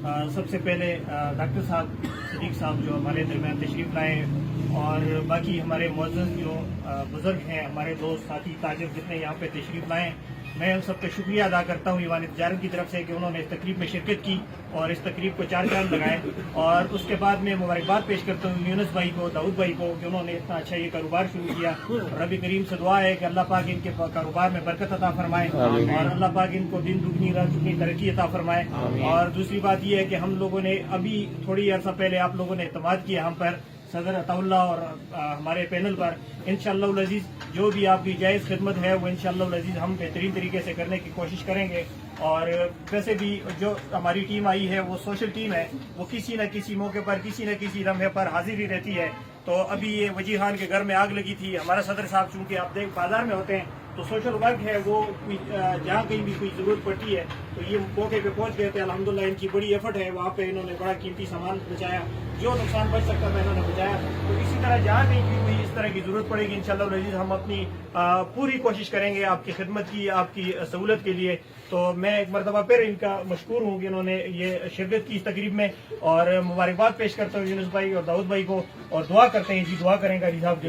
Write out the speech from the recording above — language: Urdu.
سب سے پہلے ڈاکٹر صاحب صدیق صاحب جو ہمارے درمیان تشریف لائے اور باقی ہمارے معزز جو بزرگ ہیں، ہمارے دوست ساتھی تاجر جتنے یہاں پہ تشریف لائے، میں ان سب کا شکریہ ادا کرتا ہوں ایوان تجارت کی طرف سے کہ انہوں نے اس تقریب میں شرکت کی اور اس تقریب کو چار چاند لگائے. اور اس کے بعد میں مبارکباد پیش کرتا ہوں یونس بھائی کو، داؤد بھائی کو کہ انہوں نے اتنا اچھا یہ کاروبار شروع کیا. رب کریم سے دعا ہے کہ اللہ پاک ان کے کاروبار میں برکت عطا فرمائے اور اللہ پاک ان کو دن دگنی رات دگنی ترقی عطا فرمائے. اور دوسری بات یہ ہے کہ ہم لوگوں نے ابھی تھوڑی عرصہ پہلے آپ لوگوں نے اعتماد کیا ہم پر، صدر عطا اللہ اور ہمارے پینل پر. انشاءاللہ العزیز جو بھی آپ کی جائز خدمت ہے وہ انشاءاللہ العزیز ہم بہترین طریقے سے کرنے کی کوشش کریں گے. اور ویسے بھی جو ہماری ٹیم آئی ہے وہ سوشل ٹیم ہے، وہ کسی نہ کسی موقع پر کسی نہ کسی لمحے پر حاضر ہی رہتی ہے. تو ابھی یہ وجی خان کے گھر میں آگ لگی تھی، ہمارا صدر صاحب چونکہ آپ دیکھ بازار میں ہوتے ہیں تو سوشل ورک ہے، وہ جہاں کہیں بھی کوئی ضرورت پڑتی ہے تو یہ موقع پہ پہنچ گئے تھے. الحمدللہ ان کی بڑی ایفرٹ ہے، وہاں پہ انہوں نے بڑا قیمتی سامان بچایا، جو نقصان بچ سکتا تھا انہوں نے بچایا. تو اسی طرح جہاں کہیں بھی کوئی اس طرح کی ضرورت پڑے گی انشاءاللہ العزیز ہم اپنی پوری کوشش کریں گے آپ کی خدمت کی، آپ کی سہولت کے لیے. تو میں ایک مرتبہ پھر ان کا مشکور ہوں کہ انہوں نے یہ شرکت کی اس تقریب میں، اور مبارکباد پیش کرتا ہوں یونس بھائی اور داؤد بھائی کو، اور دعا کرتے ہیں جی دعا کریں گا صاحب.